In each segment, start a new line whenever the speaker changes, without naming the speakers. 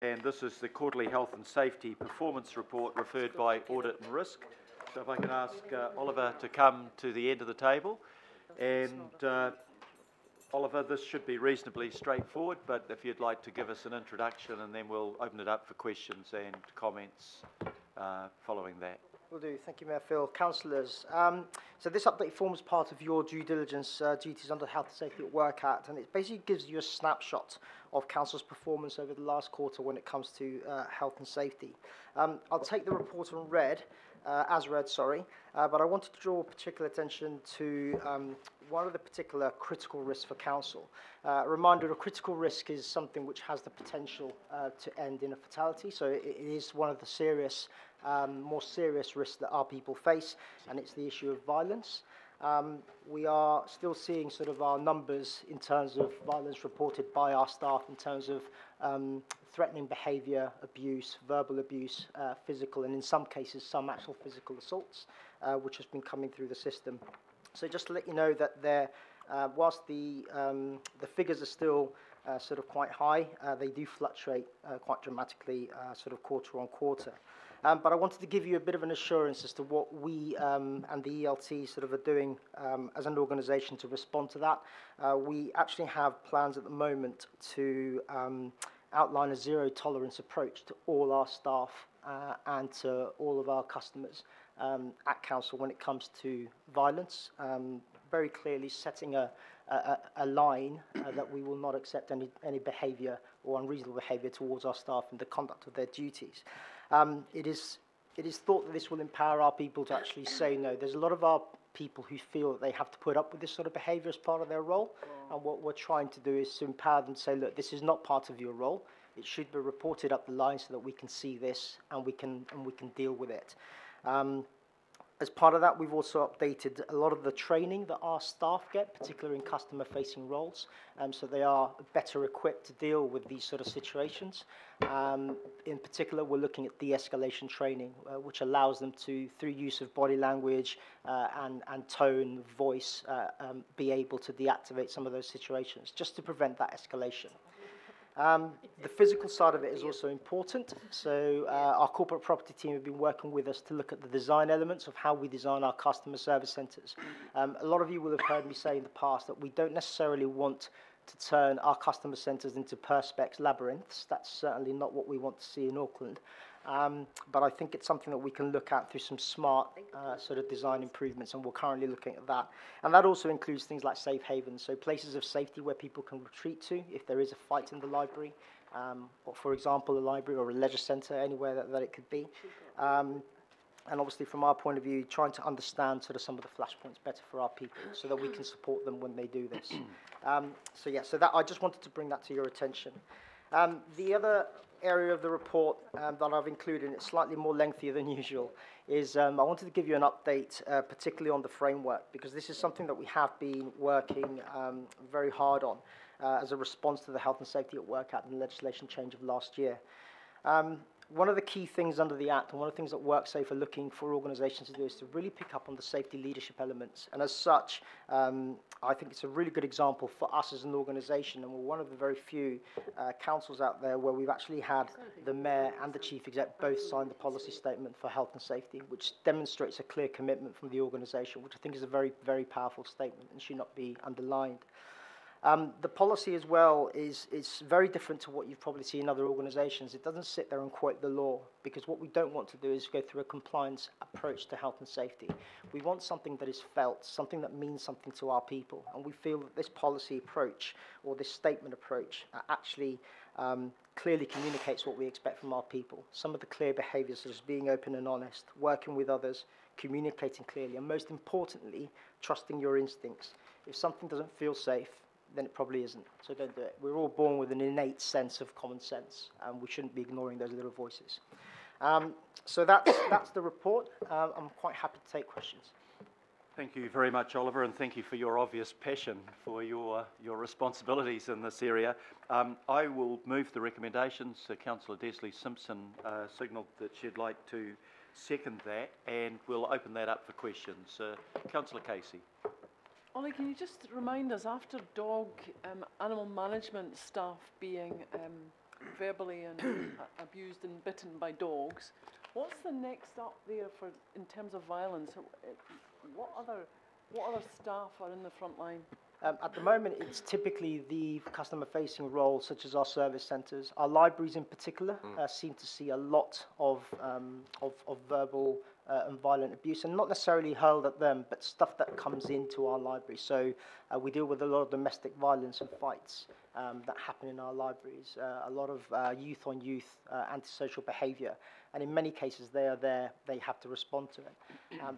and this is the quarterly health and safety performance report referred by Audit and Risk. So if I can ask Oliver to come to the end of the table. And Oliver, this should be reasonably straightforward, but if you'd like to give us an introduction, and then we'll open it up for questions and comments following that.
Will do. Thank you, Mayor Phil. Councillors, so this update forms part of your due diligence duties under the Health and Safety at Work Act, and it basically gives you a snapshot of Council's performance over the last quarter when it comes to health and safety. I'll take the report on read, but I wanted to draw particular attention to one of the particular critical risks for Council. A reminder, a critical risk is something which has the potential to end in a fatality, so it is one of the serious more serious risks that our people face, and it's the issue of violence. We are still seeing sort of our numbers in terms of violence reported by our staff in terms of threatening behaviour, abuse, verbal abuse, physical, and in some cases some actual physical assaults, which has been coming through the system. So just to let you know that whilst the figures are still sort of quite high, they do fluctuate quite dramatically sort of quarter on quarter. But I wanted to give you a bit of an assurance as to what we and the ELT sort of are doing as an organisation to respond to that. We actually have plans at the moment to outline a zero tolerance approach to all our staff and to all of our customers at Council when it comes to violence, very clearly setting a line that we will not accept any behaviour or unreasonable behaviour towards our staff in the conduct of their duties. It is thought that this will empower our people to actually say no. There's a lot of our people who feel that they have to put up with this sort of behaviour as part of their role, and what we're trying to do is to empower them to say, look, this is not part of your role. It should be reported up the line so that we can see this and we can deal with it. As part of that, we've also updated a lot of the training that our staff get, particularly in customer-facing roles, so they are better equipped to deal with these sort of situations. In particular, we're looking at de-escalation training, which allows them to, through use of body language and tone, voice, be able to deactivate some of those situations, just to prevent that escalation. The physical side of it is also important. So our corporate property team have been working with us to look at the design elements of how we design our customer service centres. A lot of you will have heard me say in the past that we don't necessarily want to turn our customer centres into perspex labyrinths. That's certainly not what we want to see in Auckland. But I think it's something that we can look at through some smart sort of design improvements, and we're currently looking at that. And that also includes things like safe havens, so places of safety where people can retreat to if there is a fight in the library, or for example, a library or a leisure centre, anywhere that it could be. And obviously, from our point of view, trying to understand sort of some of the flashpoints better for our people so that we can support them when they do this. So that I just wanted to bring that to your attention. The other area of the report that I've included, and it's slightly more lengthier than usual, is I wanted to give you an update, particularly on the framework, because this is something that we have been working very hard on as a response to the Health and Safety at Work Act and the legislation change of last year. One of the key things under the Act, and one of the things that WorkSafe are looking for organisations to do, is to really pick up on the safety leadership elements. And as such, I think it's a really good example for us as an organisation, and we're one of the very few councils out there where we've actually had the Mayor and the Chief Exec both sign the policy statement for health and safety, which demonstrates a clear commitment from the organisation, which I think is a very, very powerful statement and should not be underlined. The policy as well is very different to what you've probably seen in other organisations. It doesn't sit there and quote the law, because what we don't want to do is go through a compliance approach to health and safety. We want something that is felt, something that means something to our people, and we feel that this policy approach or this statement approach actually clearly communicates what we expect from our people. Some of the clear behaviours, such as being open and honest, working with others, communicating clearly, and most importantly, trusting your instincts. If something doesn't feel safe, then it probably isn't, so don't do it. We're all born with an innate sense of common sense, and we shouldn't be ignoring those little voices. So that's the report. I'm quite happy to take questions.
Thank you very much, Oliver, and thank you for your obvious passion for your responsibilities in this area. I will move the recommendations. Councillor Desley Simpson signalled that she'd like to second that, and we'll open that up for questions. Councillor Casey.
Ollie, can you just remind us, after dog animal management staff being verbally and abused and bitten by dogs. What's the next up there for in terms of violence? What other staff are in the front line?
At the moment, it's typically the customer-facing roles, such as our service centres. Our libraries, in particular, seem to see a lot of verbal and violent abuse, and not necessarily hurled at them, but stuff that comes into our library. So we deal with a lot of domestic violence and fights that happen in our libraries. A lot of youth-on-youth antisocial behaviour, and in many cases, they are there. They have to respond to it.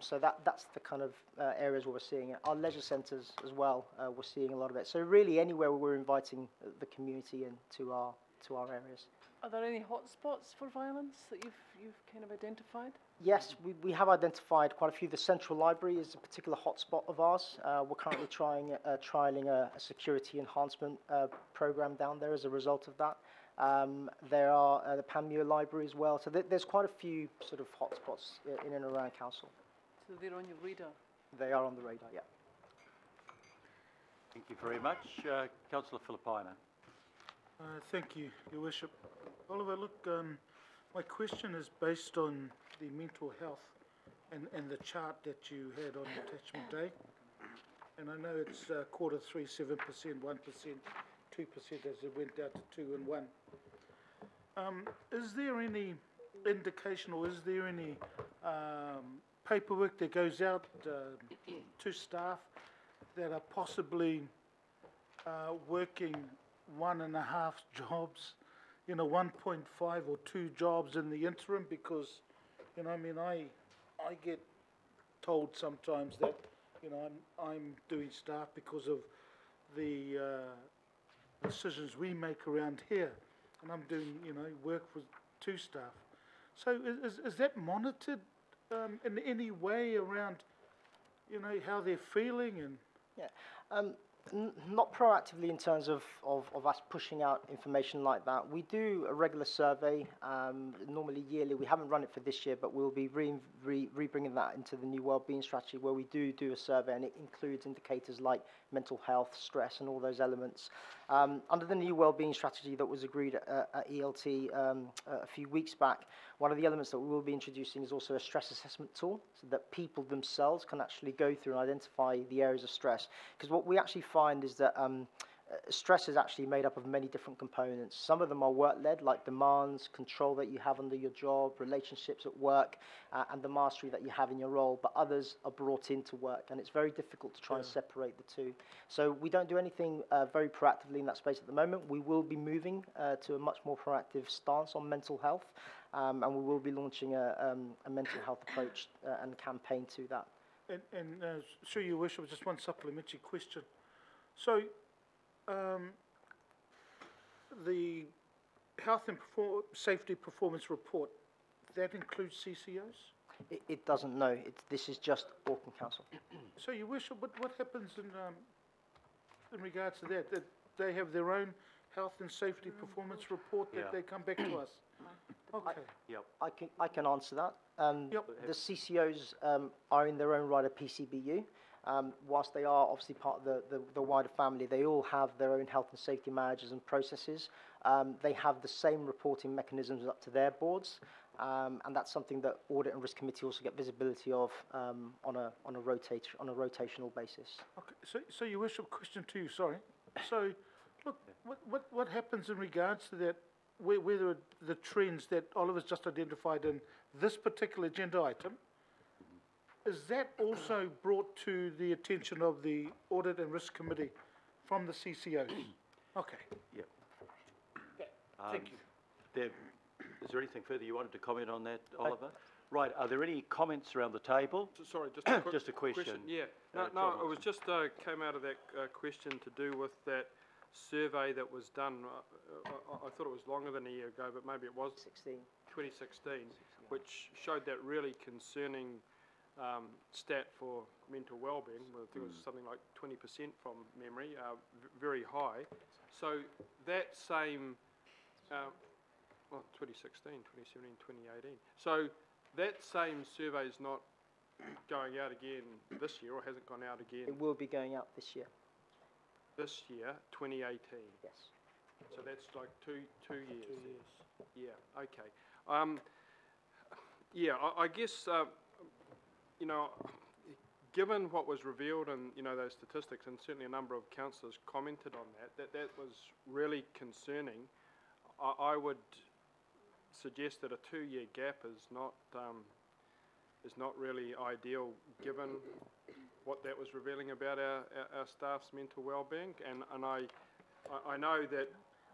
So that's the kind of areas where we're seeing it. Our leisure centres as well, we're seeing a lot of it. So really, anywhere where we're inviting the community into our areas.
Are there any hotspots for violence that you've kind of identified?
Yes, we have identified quite a few. The Central Library is a particular hotspot of ours. We're currently trialling a security enhancement program down there as a result of that. There are the Panmure Library as well. So there's quite a few sort of hotspots in and around council.
So they're on your radar?
They are on the radar, yeah.
Thank you very much. Councillor Filipaina.
Thank you, Your Worship. Oliver, look, my question is based on the mental health and the chart that you had on attachment day. And I know it's quarter 3, 7%, 1%, 2% as it went down to 2 and 1. Is there any indication or is there any paperwork that goes out to staff that are possibly working 1.5 jobs, 1.5 or 2 jobs in the interim? Because, I mean, I get told sometimes that, I'm doing staff because of the decisions we make around here, and I'm doing, work with 2 staff. So is that monitored in any way around, how they're feeling? And
Yeah. Not proactively in terms of us pushing out information like that. We do a regular survey, normally yearly. We haven't run it for this year, but we'll be bringing that into the new wellbeing strategy, where we do a survey, and it includes indicators like mental health, stress, and all those elements. Under the new wellbeing strategy that was agreed at ELT a few weeks back, one of the elements that we will be introducing is also a stress assessment tool, so that people themselves can actually go through and identify the areas of stress. Because what we actually find is that stress is actually made up of many different components. Some of them are work-led, like demands, control that you have under your job, relationships at work, and the mastery that you have in your role, but others are brought into work, and it's very difficult to try and separate the two. So we don't do anything very proactively in that space at the moment. We will be moving to a much more proactive stance on mental health, and we will be launching a mental health approach and campaign to that.
And through Your Worship, just one supplementary question. So, the Health and Safety Performance Report, that includes CCOs?
It doesn't, no. This is just Auckland Council.
So, Your Worship, what happens in regards to that? That they have their own Health and Safety Performance Report that they come back to us? Okay.
Yep.
I can answer that.
Yep.
The CCOs are in their own right a PCBU. Whilst they are obviously part of the wider family, they all have their own health and safety managers and processes. They have the same reporting mechanisms up to their boards, and that's something that Audit and Risk Committee also get visibility of on a rotational basis.
Okay. So Your Worship, question to you. Sorry. So, look, what happens in regards to that? Whether the trends that Oliver's just identified in this particular agenda item, is that also brought to the attention of the Audit and Risk Committee from the CCOs? Okay.
Yep.
Thank you.
Is there anything further you wanted to comment on that, Oliver? Right. Are there any comments around the table?
Sorry, just a quick
Just a question.
Yeah.
John
No, it was
Watson.
just came out of that question to do with that survey that was done. I thought it was longer than a year ago, but maybe it was 2016, which showed that really concerning stat for mental well-being. I think it was something like 20% from memory, very high. So that same, 2016, 2017, 2018. So that same survey is not going out again this year, or hasn't gone out again
It will be going out this year.
this year, 2018.
Yes.
So that's like two years.
2 years.
Yeah, okay. Yeah, I guess, you know, given what was revealed and, you know, those statistics, and certainly a number of councillors commented on that was really concerning. I would suggest that a 2-year gap is not really ideal, given what that was revealing about our staff's mental well-being. And I know that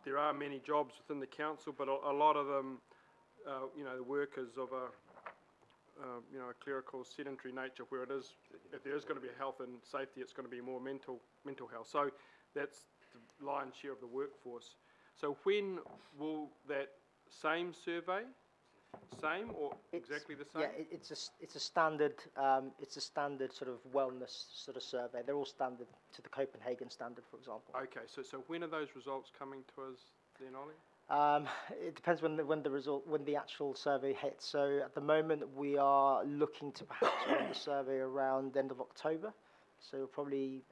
there are many jobs within the council, but a lot of them, you know, the workers of a you know, a clerical, sedentary nature, where it is, if there is going to be health and safety, it's going to be more mental health. So that's the lion's share of the workforce. So when will that same survey, or exactly the same?
Yeah, it's a standard sort of wellness sort of survey. They're all standard to the Copenhagen standard, for example.
Okay, so when are those results coming to us then, Ollie?
It depends when the actual survey hits. So at the moment we are looking to perhaps run the survey around the end of October. So it'll probably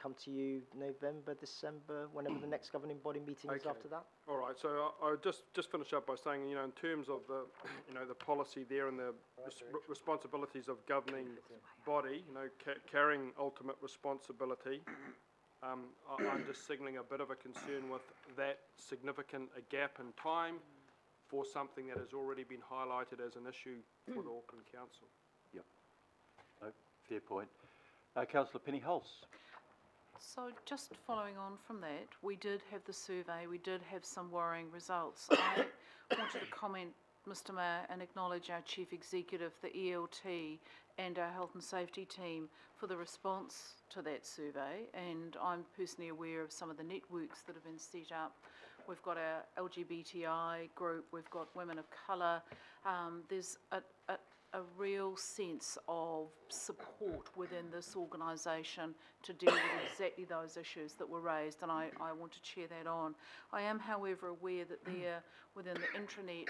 come to you November, December, whenever the next governing body meeting is after that.
All right. So I'll just finish up by saying, you know, in terms of the, you know, the policy there and the responsibilities of governing body, you know, carrying ultimate responsibility. I'm just signalling a bit of a concern with that significant a gap in time for something that has already been highlighted as an issue for the Auckland Council.
Yep. No, fair point. Councillor Penny-Hulse.
So just following on from that, we did have the survey, we did have some worrying results. I wanted to comment, Mr Mayor, and acknowledge our Chief Executive, the ELT and our Health and Safety team for the response to that survey, and I'm personally aware of some of the networks that have been set up. We've got our LGBTI group, we've got women of colour. There's a real sense of support within this organisation to deal with exactly those issues that were raised, and I want to cheer that on. I am, however, aware that there, within the intranet,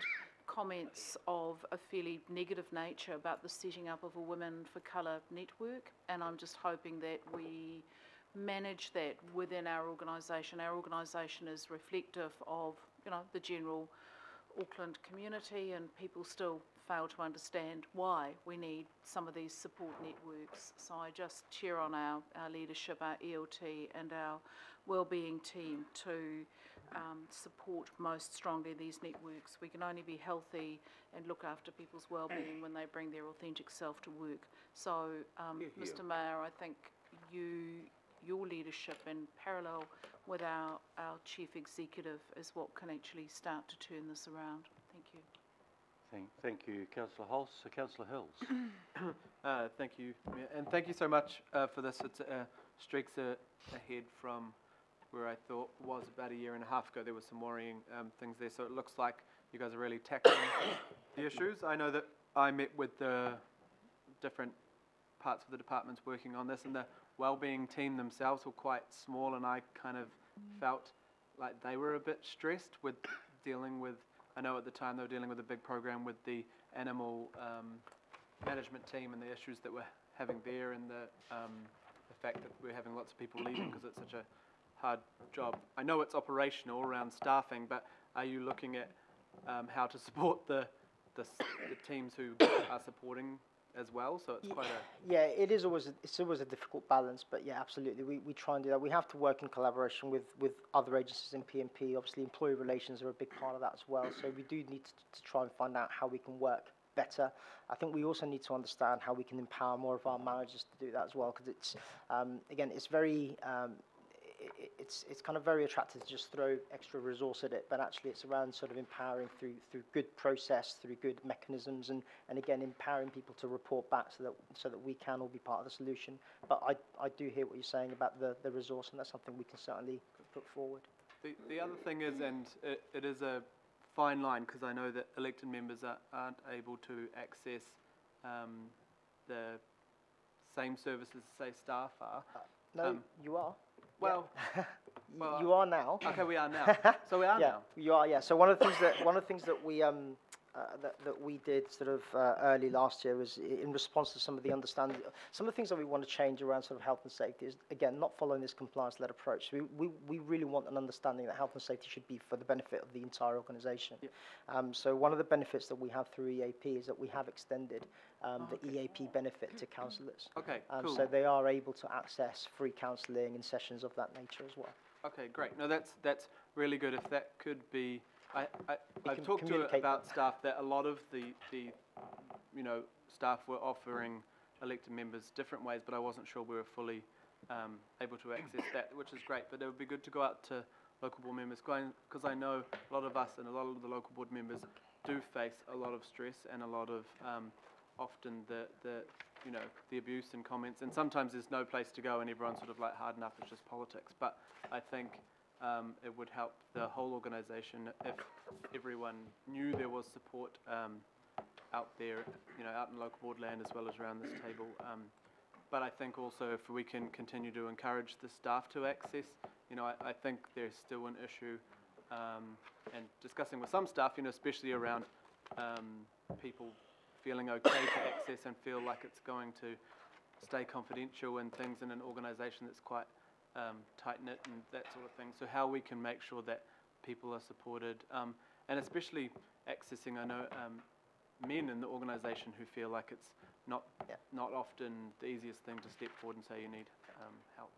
comments of a fairly negative nature about the setting up of a Women for Colour network, and I'm just hoping that we manage that within our organisation. Our organisation is reflective of, you know, the general Auckland community, and people still fail to understand why we need some of these support networks. So I just cheer on our leadership, our ELT and our wellbeing team to support most strongly these networks. We can only be healthy and look after people's wellbeing when they bring their authentic self to work. So, Mr Mayor, I think your leadership in parallel with our Chief Executive is what can actually start to turn this around. Thank you.
Thank you, Councillor Hulse. Councillor Hills.
Thank you, Mayor, and thank you so much for this. It's streaks ahead from where I thought was about a year and a half ago. There were some worrying things there, so it looks like you guys are really tackling the issues. I know that I met with the different parts of the departments working on this, and the wellbeing team themselves were quite small, and I kind of felt like they were a bit stressed with dealing with, I know at the time they were dealing with a big program with the animal management team and the issues that we're having there, and the fact that we're having lots of people leaving because it's such a hard job. I know it's operational around staffing, but are you looking at how to support the teams who are supporting as well? So it's quite a...
Yeah, it's always a difficult balance, but yeah, absolutely, we try and do that. We have to work in collaboration with other agencies in PMP. Obviously, employee relations are a big part of that as well, so we do need to try and find out how we can work better. I think we also need to understand how we can empower more of our managers to do that as well, because it's, again, it's very... It's kind of very attractive to just throw extra resource at it, but actually it's around sort of empowering through good process, through good mechanisms, and again empowering people to report back so that we can all be part of the solution. But I do hear what you're saying about the resource, and that's something we can certainly put forward.
The other thing is, and it is a fine line, because I know that elected members aren't able to access the same services, say, staff are.
No, you are.
Well,
yeah.
well,
you are now.
Okay, we are now. So we are
yeah,
now.
You are. Yeah. So one of the things that we that we did sort of early last year was in response to some of the understanding, some of the things that we want to change around sort of health and safety is, again, not following this compliance-led approach. We really want an understanding that health and safety should be for the benefit of the entire organisation.
Yeah.
So one of the benefits that we have through EAP is that we have extended the EAP benefit to councillors.
Okay, cool.
So they are able to access free counselling and sessions of that nature as well.
Okay, great. No, that's really good. If that could be, I've
can
talked to
communicate
about
that.
staff that a lot of the staff were offering elected members different ways, but I wasn't sure we were fully able to access that, which is great. But it would be good to go out to local board members, because I know a lot of us and a lot of the local board members do face a lot of stress and a lot of often the abuse and comments, and sometimes there's no place to go and everyone's sort of like hard enough, it's just politics. But I think it would help the whole organisation if everyone knew there was support out there, out in local board land as well as around this table. But I think also if we can continue to encourage the staff to access, I think there's still an issue, and discussing with some staff, especially around people feeling okay to access and feel like it's going to stay confidential and things in an organisation that's quite tight-knit and that sort of thing. So how we can make sure that people are supported, and especially accessing, I know, men in the organisation who feel like it's not often the easiest thing to step forward and say you need help.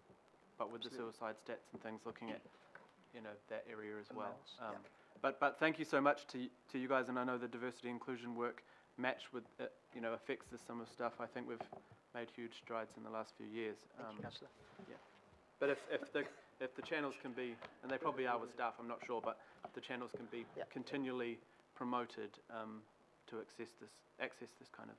But with the suicide stats and things, looking at that area as well. But thank you so much to you guys, and I know the diversity inclusion work matched with affects this summer stuff. I think we've made huge strides in the last few years.
Thank you, Councillor.
Yeah. But if the channels can be, and they probably are with staff, I'm not sure, but the channels can be continually promoted to access this kind of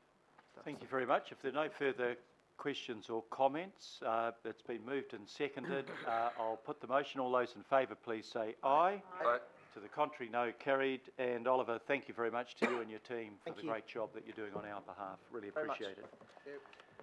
stuff.
Thank you very much. If there are no further questions or comments, it's been moved and seconded. I'll put the motion. All those in favour, please say aye.
Aye.
To the contrary, no. Carried. And Oliver, thank you very much to you and your team for
Thank
the
you.
great job that you're doing on our behalf. Really
Very much.
appreciate it.